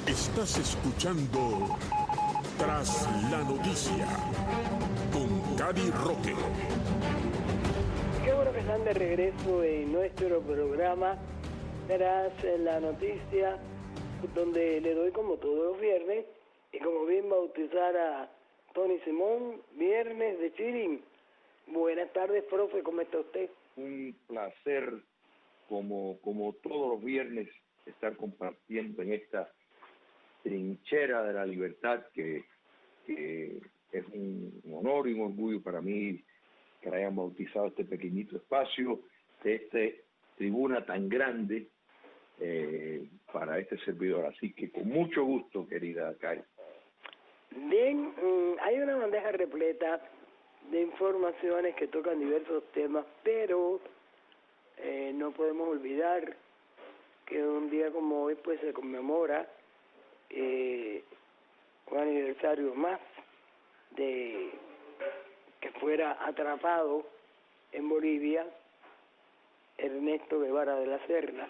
Estás escuchando Tras la Noticia con Cari Roque. Qué bueno que están de regreso en nuestro programa Tras la Noticia, donde le doy como todos los viernes, y como bien bautizar a Tony Simón, viernes de Chilling. Buenas tardes, profe, ¿cómo está usted? Un placer, como todos los viernes, estar compartiendo en esta trinchera de la libertad que es un honor y un orgullo para mí que hayan bautizado este pequeñito espacio, esta tribuna tan grande para este servidor. Así que con mucho gusto, querida Cari. Bien, hay una bandeja repleta de informaciones que tocan diversos temas, pero no podemos olvidar que un día como hoy pues se conmemora un aniversario más de que fuera atrapado en Bolivia Ernesto Guevara de la Serna,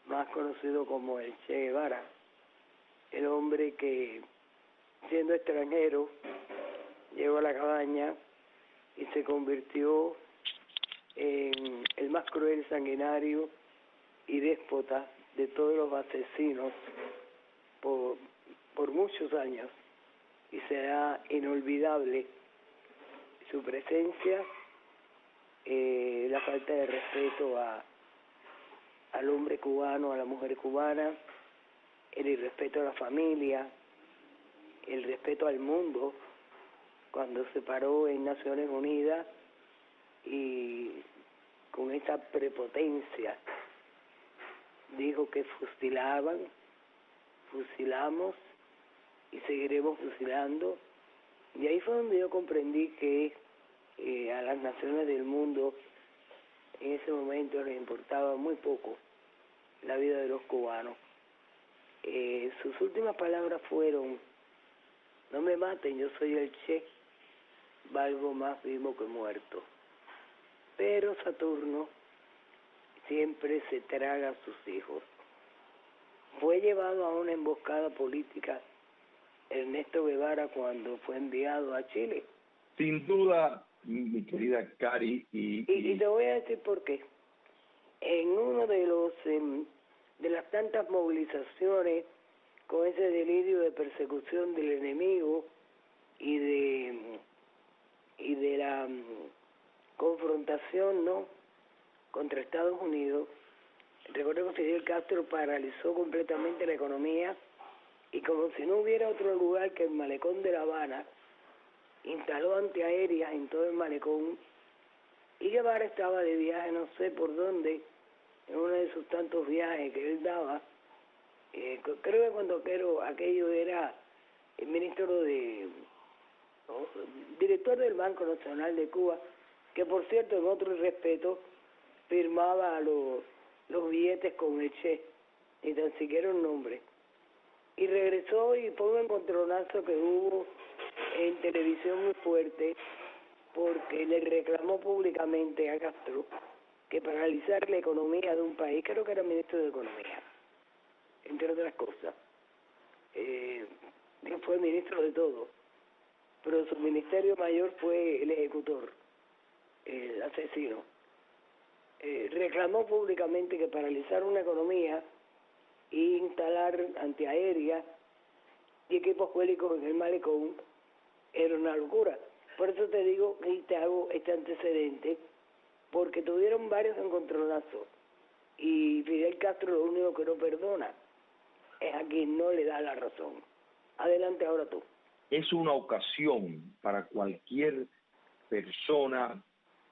más conocido como el Che Guevara, el hombre que, siendo extranjero, llegó a la cabaña y se convirtió en el más cruel, sanguinario y déspota de todos los asesinos por muchos años, y será inolvidable su presencia, la falta de respeto al hombre cubano, a la mujer cubana, el irrespeto a la familia, el respeto al mundo, cuando se paró en Naciones Unidas y con esa prepotencia dijo que fusilamos y seguiremos fusilando. Y ahí fue donde yo comprendí que a las naciones del mundo en ese momento les importaba muy poco la vida de los cubanos. Sus últimas palabras fueron: no me maten, yo soy el Che, valgo más vivo que muerto. Pero Saturno siempre se traga a sus hijos. Fue llevado a una emboscada política Ernesto Guevara cuando fue enviado a Chile. Sin duda, mi querida Cari, y te voy a decir por qué. En uno de las tantas movilizaciones con ese delirio de persecución del enemigo y de la confrontación, ¿no?, contra Estados Unidos, recuerdo que Fidel Castro paralizó completamente la economía y, como si no hubiera otro lugar que el malecón de La Habana, instaló antiaéreas en todo el malecón, y Guevara estaba de viaje no sé por dónde, en uno de sus tantos viajes que él daba. Creo que cuando aquello era el director del Banco Nacional de Cuba, que por cierto, en otro respeto, firmaba los billetes con el Che, ni tan siquiera un nombre. Y regresó y fue un encontronazo que hubo en televisión muy fuerte, porque le reclamó públicamente a Castro que paralizar la economía de un país, creo que era ministro de Economía, entre otras cosas, fue ministro de todo, pero su ministerio mayor fue el ejecutor, el asesino. Reclamó públicamente que paralizar una economía e instalar antiaéreas y equipos bélicos en el malecón era una locura. Por eso te digo y te hago este antecedente, porque tuvieron varios encontronazos y Fidel Castro lo único que no perdona es a quien no le da la razón. Adelante ahora tú. es una ocasión para cualquier persona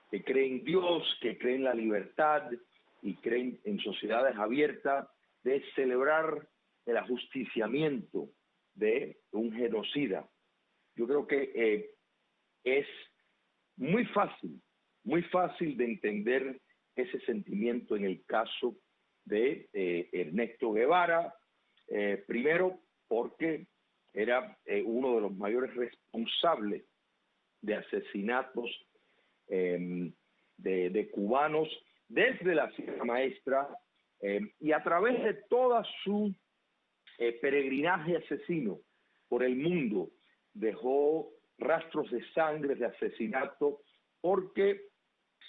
que cree en Dios, que cree en la libertad y cree en sociedades abiertas, de celebrar el ajusticiamiento de un genocida. Yo creo que es muy fácil de entender ese sentimiento en el caso de Ernesto Guevara, primero porque era uno de los mayores responsables de asesinatos de cubanos desde la Sierra Maestra, y a través de toda su peregrinaje asesino por el mundo, dejó rastros de sangre, de asesinato, porque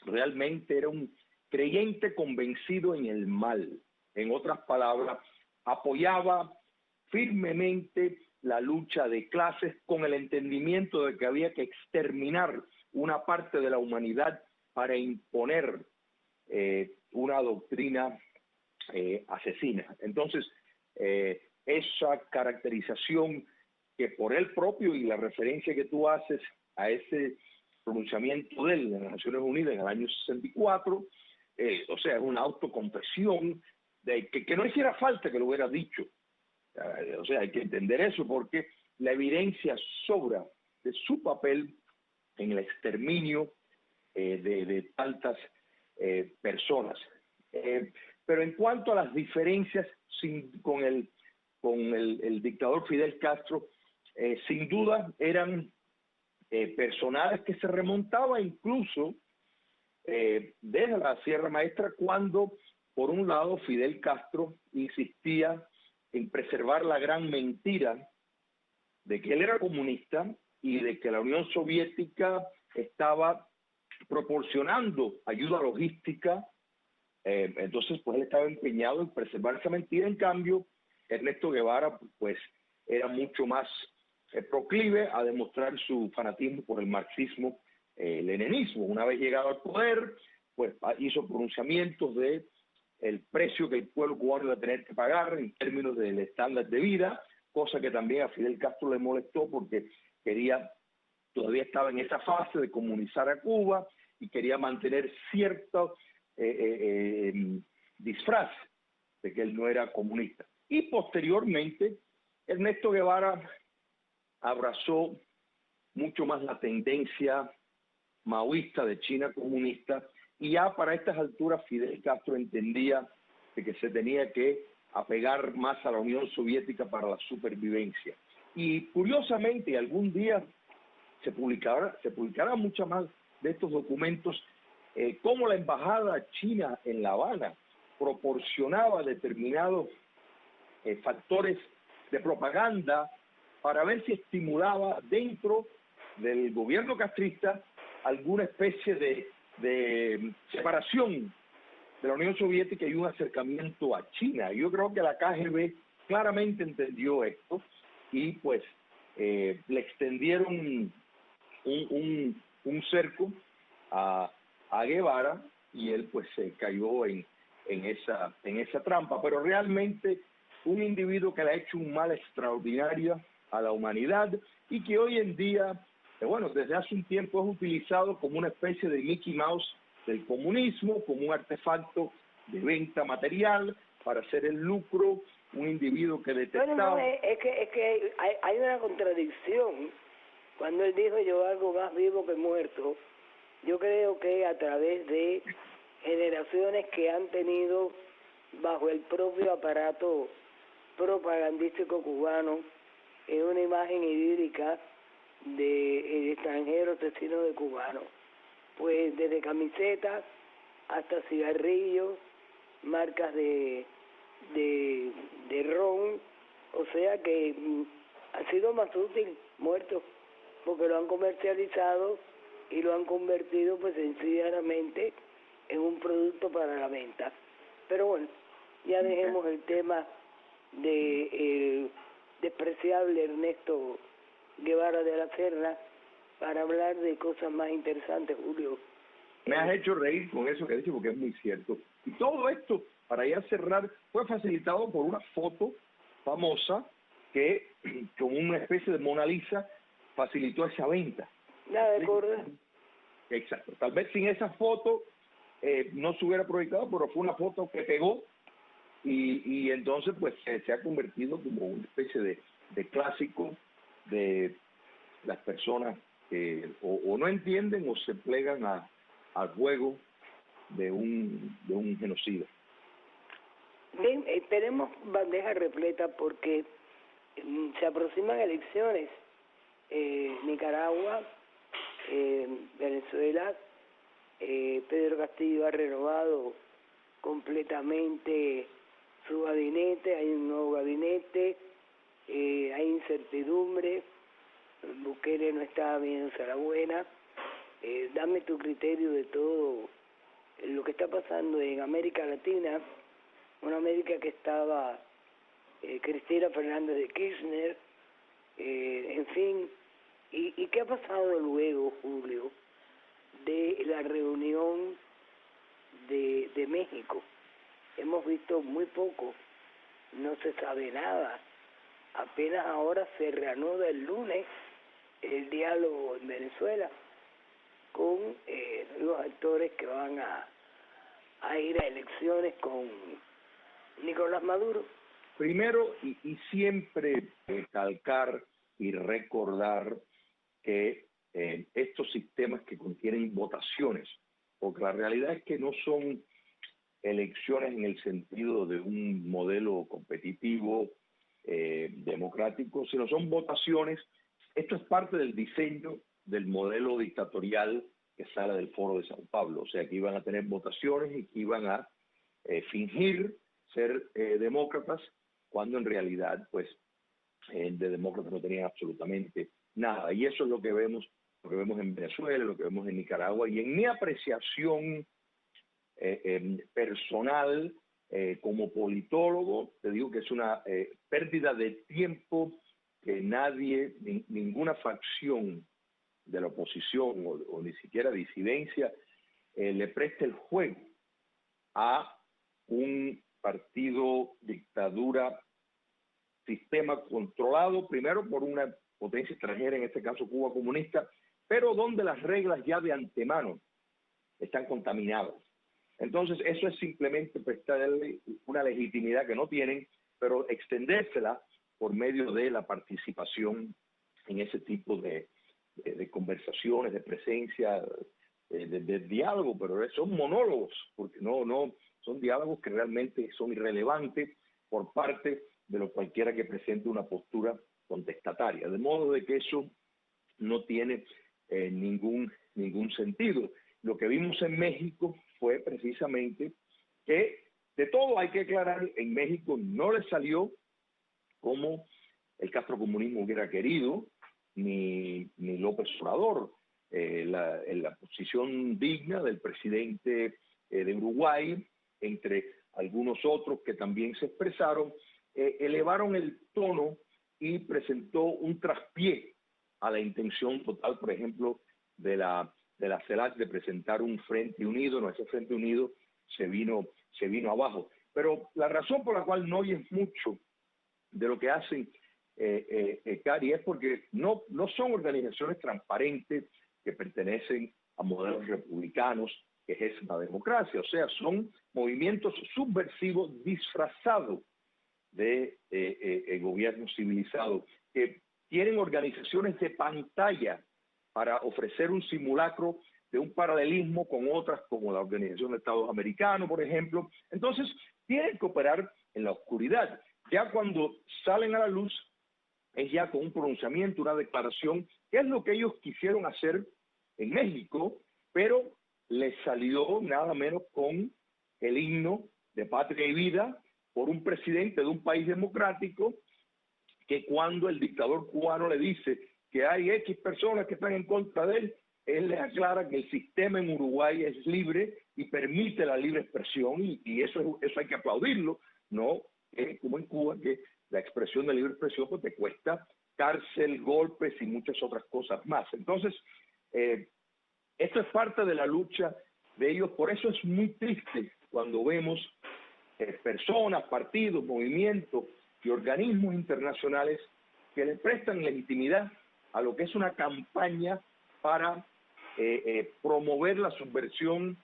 realmente era un creyente convencido en el mal. En otras palabras, apoyaba firmemente la lucha de clases con el entendimiento de que había que exterminar una parte de la humanidad para imponer una doctrina asesina. Entonces, esa caracterización que por él propio y la referencia que tú haces a ese pronunciamiento de él en las Naciones Unidas en el año 64, o sea, es una autoconfesión de que no hiciera falta que lo hubiera dicho. O sea, hay que entender eso porque la evidencia sobra de su papel en el exterminio de tantas personas. Pero en cuanto a las diferencias con el dictador Fidel Castro, sin duda eran personales que se remontaban incluso desde la Sierra Maestra, cuando por un lado Fidel Castro insistía en preservar la gran mentira de que él era comunista y de que la Unión Soviética estaba proporcionando ayuda logística. Entonces pues él estaba empeñado en preservar esa mentira. En cambio, Ernesto Guevara pues era mucho más proclive a demostrar su fanatismo por el marxismo, leninismo. Una vez llegado al poder, pues hizo pronunciamientos de el precio que el pueblo cubano iba a tener que pagar en términos del estándar de vida, cosa que también a Fidel Castro le molestó porque todavía estaba en esa fase de comunizar a Cuba y quería mantener cierto disfraz de que él no era comunista. Y posteriormente, Ernesto Guevara abrazó mucho más la tendencia maoísta de China comunista, y ya para estas alturas Fidel Castro entendía de que se tenía que apegar más a la Unión Soviética para la supervivencia. Y curiosamente, algún día se publicará mucho más de estos documentos, cómo la embajada china en La Habana proporcionaba determinados factores de propaganda para ver si estimulaba dentro del gobierno castrista alguna especie de separación de la Unión Soviética y un acercamiento a China. Yo creo que la KGB claramente entendió esto y pues le extendieron un cerco a Guevara y él pues se cayó en esa trampa. Pero realmente un individuo que le ha hecho un mal extraordinario a la humanidad y que hoy en día, bueno, desde hace un tiempo es utilizado como una especie de Mickey Mouse del comunismo, como un artefacto de venta material para hacer el lucro, un individuo que detestaba. Bueno, no, es que hay una contradicción cuando él dijo yo algo más vivo que muerto. Yo creo que a través de generaciones que han tenido bajo el propio aparato propagandístico cubano una imagen idílica de extranjero asesino de cubano, pues desde camisetas hasta cigarrillos, marcas de ron, o sea que ha sido más útil muerto, porque lo han comercializado y lo han convertido pues sencillamente en un producto para la venta. Pero bueno, ya dejemos el tema de el despreciable Ernesto Guevara de la Serna para hablar de cosas más interesantes, Julio. Me has hecho reír con eso que dices porque es muy cierto. Y todo esto, para ya cerrar, fue facilitado por una foto famosa que, como una especie de Mona Lisa, facilitó esa venta. Ya de acuerdo. Exacto. Tal vez sin esa foto no se hubiera proyectado, pero fue una foto que pegó y entonces pues se ha convertido como una especie de clásico de las personas que o no entienden o se plegan al juego de un genocida. Bien, tenemos bandeja repleta porque se aproximan elecciones. Nicaragua, Venezuela, Pedro Castillo ha renovado completamente su gabinete, hay un nuevo gabinete, tele no estaba viéndose a la buena. Dame tu criterio de todo lo que está pasando en América Latina, una América que estaba Cristina Fernández de Kirchner, en fin, y qué ha pasado luego, Julio, de la reunión de México. Hemos visto muy poco, no se sabe nada. Apenas ahora se reanuda el lunes el diálogo en Venezuela con los actores que van a ir a elecciones con Nicolás Maduro. Primero, y siempre recalcar y recordar que estos sistemas que contienen votaciones, porque la realidad es que no son elecciones en el sentido de un modelo competitivo, democrático, sino son votaciones. Esto es parte del diseño del modelo dictatorial que sale del Foro de Sao Paulo, o sea que iban a tener votaciones y que iban a fingir ser demócratas, cuando en realidad pues de demócratas no tenían absolutamente nada. Y eso es lo que vemos en Venezuela, lo que vemos en Nicaragua, y en mi apreciación personal como politólogo, te digo que es una pérdida de tiempo que nadie, ninguna facción de la oposición o ni siquiera disidencia le preste el juego a un partido dictadura, sistema controlado primero por una potencia extranjera, en este caso Cuba comunista, pero donde las reglas ya de antemano están contaminadas. Entonces eso es simplemente prestarle una legitimidad que no tienen, pero extendérsela por medio de la participación en ese tipo de conversaciones, de presencia, de diálogo, pero son monólogos, porque no son diálogos que realmente son irrelevantes por parte de cualquiera que presente una postura contestataria, de modo de que eso no tiene ningún sentido. Lo que vimos en México fue precisamente que, de todo hay que aclarar, en México no le salió como el castrocomunismo hubiera querido, ni López Obrador. La posición digna del presidente de Uruguay, entre algunos otros que también se expresaron, elevaron el tono y presentó un traspié a la intención total, por ejemplo, de la CELAC de presentar un frente unido. No, ese frente unido se vino abajo. Pero la razón por la cual no oyes mucho de lo que hacen Cari, es porque no son organizaciones transparentes que pertenecen a modelos republicanos que ejercen la democracia. O sea, son movimientos subversivos disfrazados de gobierno civilizado, que tienen organizaciones de pantalla para ofrecer un simulacro de un paralelismo con otras, como la Organización de Estados Americanos, por ejemplo. Entonces, tienen que operar en la oscuridad. Ya cuando salen a la luz, es ya con un pronunciamiento, una declaración, que es lo que ellos quisieron hacer en México, pero les salió nada menos con el himno de Patria y Vida por un presidente de un país democrático, que cuando el dictador cubano le dice que hay X personas que están en contra de él le aclara que el sistema en Uruguay es libre y permite la libre expresión, y eso hay que aplaudirlo, no como en Cuba, que la expresión de libre expresión pues te cuesta cárcel, golpes y muchas otras cosas más. Entonces, esto es parte de la lucha de ellos. Por eso es muy triste cuando vemos personas, partidos, movimientos y organismos internacionales que le prestan legitimidad a lo que es una campaña para promover la subversión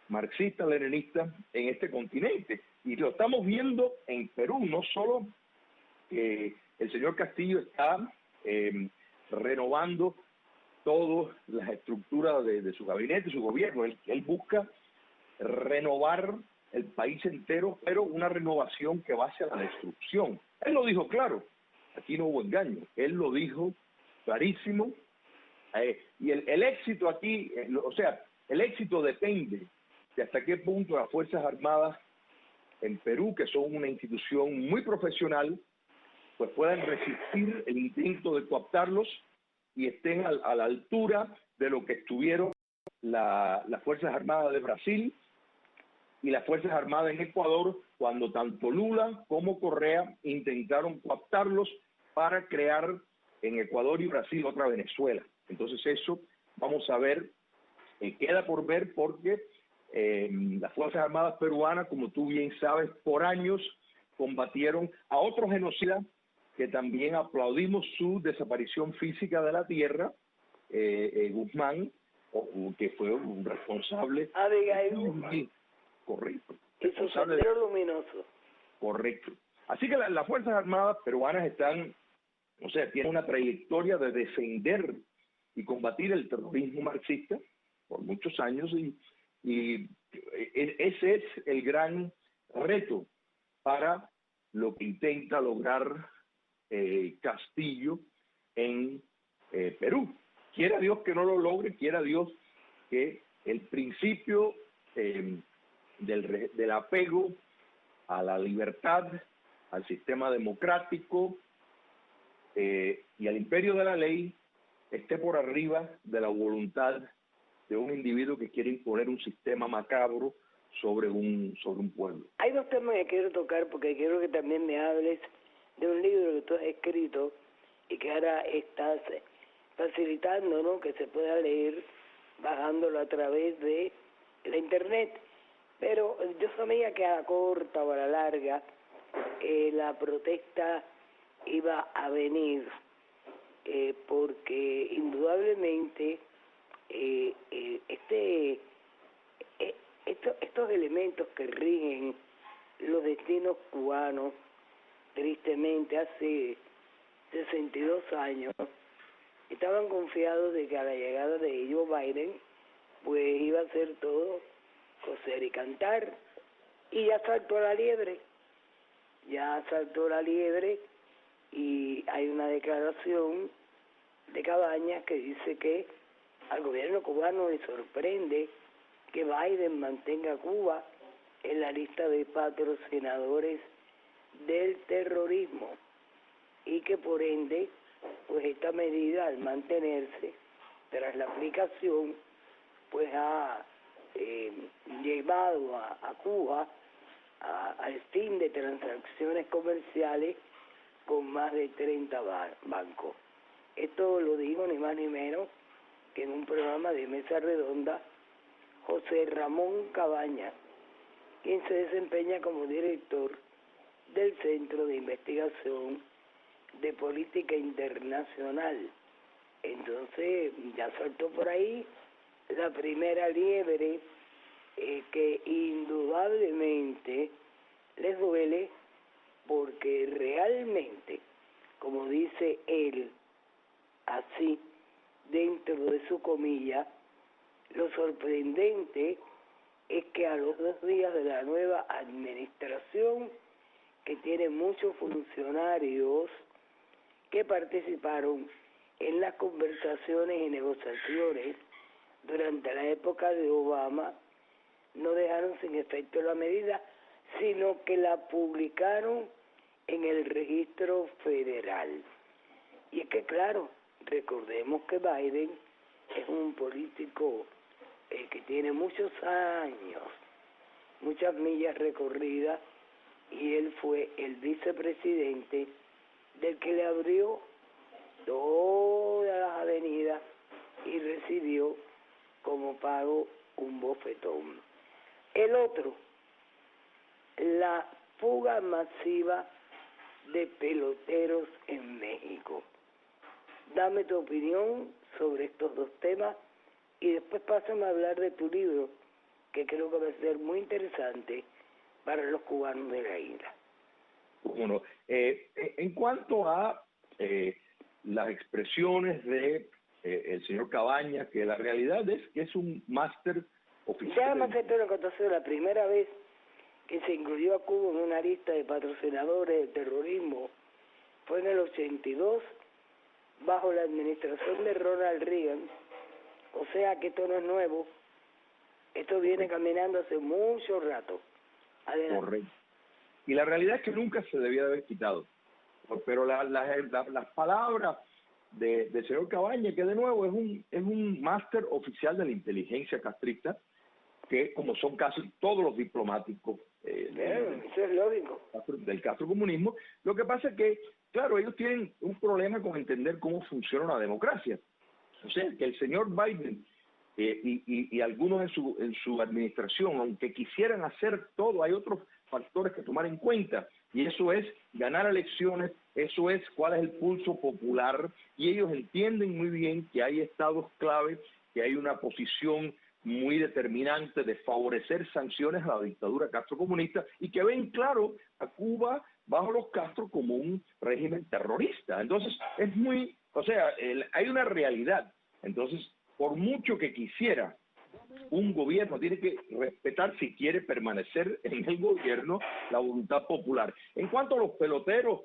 marxista-leninista en este continente. Y lo estamos viendo en Perú. No solo que el señor Castillo está renovando todas las estructuras de su gabinete y su gobierno. Él busca renovar el país entero, pero una renovación que va hacia la destrucción. Él lo dijo claro, aquí no hubo engaño, él lo dijo clarísimo, y el éxito aquí, o sea, el éxito depende de hasta qué punto las Fuerzas Armadas en Perú, que son una institución muy profesional, pues puedan resistir el intento de cooptarlos y estén a la altura de lo que estuvieron las Fuerzas Armadas de Brasil y las Fuerzas Armadas en Ecuador, cuando tanto Lula como Correa intentaron cooptarlos para crear en Ecuador y Brasil otra Venezuela. Entonces eso, vamos a ver, queda por ver, porque las Fuerzas Armadas peruanas, como tú bien sabes, por años combatieron a otros genocidas que también aplaudimos su desaparición física de la tierra, Guzmán, que fue un responsable. Abigail. Correcto. Y su Sendero Luminoso. Correcto. Así que las Fuerzas Armadas peruanas están, o sea, tienen una trayectoria de defender y combatir el terrorismo marxista por muchos años, y ese es el gran reto para lo que intenta lograr Castillo en Perú. Quiera Dios que no lo logre, quiera Dios que el principio del apego a la libertad, al sistema democrático y al imperio de la ley esté por arriba de la voluntad de un individuo que quiere imponer un sistema macabro sobre un pueblo. Hay dos temas que quiero tocar, porque quiero que también me hables de un libro que tú has escrito y que ahora estás facilitando, ¿no?, que se pueda leer bajándolo a través de la internet. Pero yo sabía que a la corta o a la larga la protesta iba a venir, porque indudablemente estos elementos que rigen los destinos cubanos, tristemente hace 62 años, estaban confiados de que a la llegada de Joe Biden pues iba a ser todo coser y cantar, y ya saltó la liebre, y hay una declaración de Cabañas que dice que al gobierno cubano le sorprende que Biden mantenga a Cuba en la lista de patrocinadores del terrorismo, y que por ende pues esta medida, al mantenerse tras la aplicación, pues ha llevado a Cuba al fin de transacciones comerciales con más de 30 bancos. Esto lo digo ni más ni menos que en un programa de mesa redonda José Ramón Cabañas, quien se desempeña como director del Centro de Investigación de Política Internacional. Entonces ya saltó por ahí la primera liebre, que indudablemente les duele, porque realmente, como dice él, así dentro de su comilla, lo sorprendente es que a los 2 días de la nueva administración, que tiene muchos funcionarios que participaron en las conversaciones y negociaciones durante la época de Obama, no dejaron sin efecto la medida, sino que la publicaron en el registro federal. Y es que, claro, recordemos que Biden es un político que tiene muchos años, muchas millas recorridas, y él fue el vicepresidente del que le abrió todas las avenidas y recibió como pago un bofetón. El otro, la fuga masiva de peloteros en México. Dame tu opinión sobre estos dos temas y después pásame a hablar de tu libro, que creo que va a ser muy interesante para los cubanos de la isla. Bueno, en cuanto a las expresiones de el señor Cabañas, que la realidad es que es un máster oficial. Déjame hacerte una acotación. La primera vez que se incluyó a Cuba en una lista de patrocinadores del terrorismo fue en el 82, bajo la administración de Ronald Reagan. O sea que esto no es nuevo, esto viene caminando hace mucho rato. Adelante. Correcto. Y la realidad es que nunca se debía de haber quitado. Pero las palabras del señor Cabañas, que de nuevo es un máster oficial de la inteligencia castrista, que como son casi todos los diplomáticos eso es lógico. del castrocomunismo. Lo que pasa es que, claro, ellos tienen un problema con entender cómo funciona una democracia. O sea, que el señor Biden y algunos en su administración, aunque quisieran hacer todo, hay otros factores que tomar en cuenta, y eso es ganar elecciones, eso es cuál es el pulso popular, y ellos entienden muy bien que hay estados clave, que hay una posición muy determinante de favorecer sanciones a la dictadura castrocomunista, y que ven claro a Cuba bajo los Castro como un régimen terrorista. Entonces, hay una realidad. Entonces, por mucho que quisiera, un gobierno tiene que respetar, si quiere permanecer en el gobierno, la voluntad popular. En cuanto a los peloteros,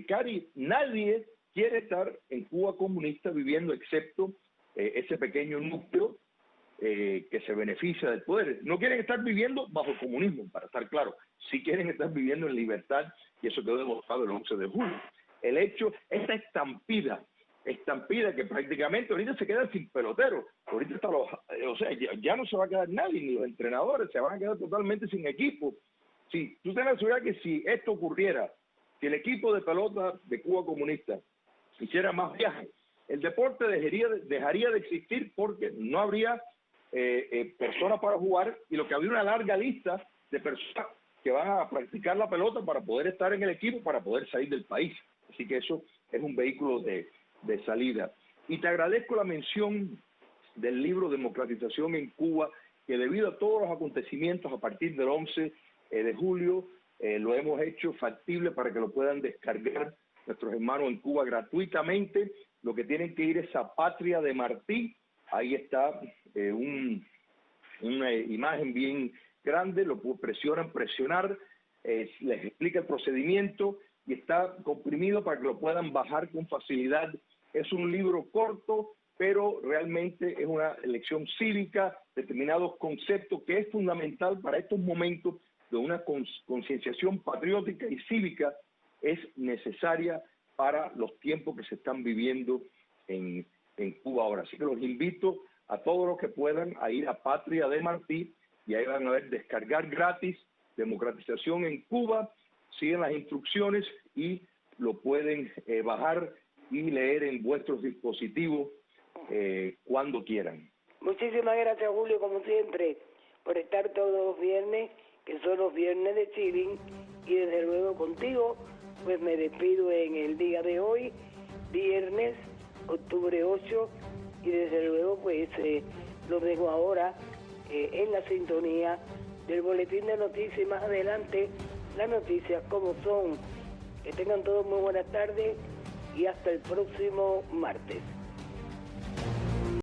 Cari, nadie quiere estar en Cuba comunista viviendo excepto ese pequeño núcleo que se beneficia del poder. No quieren estar viviendo bajo el comunismo, para estar claro. Sí quieren estar viviendo en libertad, y eso quedó demostrado el 11 de julio. El hecho, esta estampida que prácticamente ahorita se queda sin pelotero. Ahorita ya no se va a quedar nadie, ni los entrenadores, se van a quedar totalmente sin equipo. Si tú tienes la seguridad que si esto ocurriera, si el equipo de pelota de Cuba comunista hiciera más viajes, el deporte dejaría de existir, porque no habría personas para jugar, y lo que habría una larga lista de personas que van a practicar la pelota para poder estar en el equipo, para poder salir del país. Así que eso es un vehículo de salida. Y te agradezco la mención del libro Democratización en Cuba, que debido a todos los acontecimientos a partir del 11 de julio, lo hemos hecho factible para que lo puedan descargar nuestros hermanos en Cuba gratuitamente. Lo que tienen que ir es a Patria de Martí. Ahí está una imagen bien grande, lo presionar, les explica el procedimiento, y está comprimido para que lo puedan bajar con facilidad. Es un libro corto, pero realmente es una lección cívica, determinados conceptos, que es fundamental para estos momentos de una concienciación patriótica y cívica, es necesaria para los tiempos que se están viviendo en Cuba ahora. Así que los invito a todos los que puedan a ir a Patria de Martí, y ahí van a ver descargar gratis Democratización en Cuba. Siguen las instrucciones y lo pueden bajar y leer en vuestros dispositivos cuando quieran. Muchísimas gracias, Julio, como siempre, por estar todos los viernes, que son los viernes de Chilling, y desde luego contigo, pues me despido en el día de hoy, viernes, octubre 8, y desde luego pues los dejo ahora en la sintonía del boletín de noticias, y más adelante las noticias como son. Que tengan todos muy buenas tardes y hasta el próximo martes.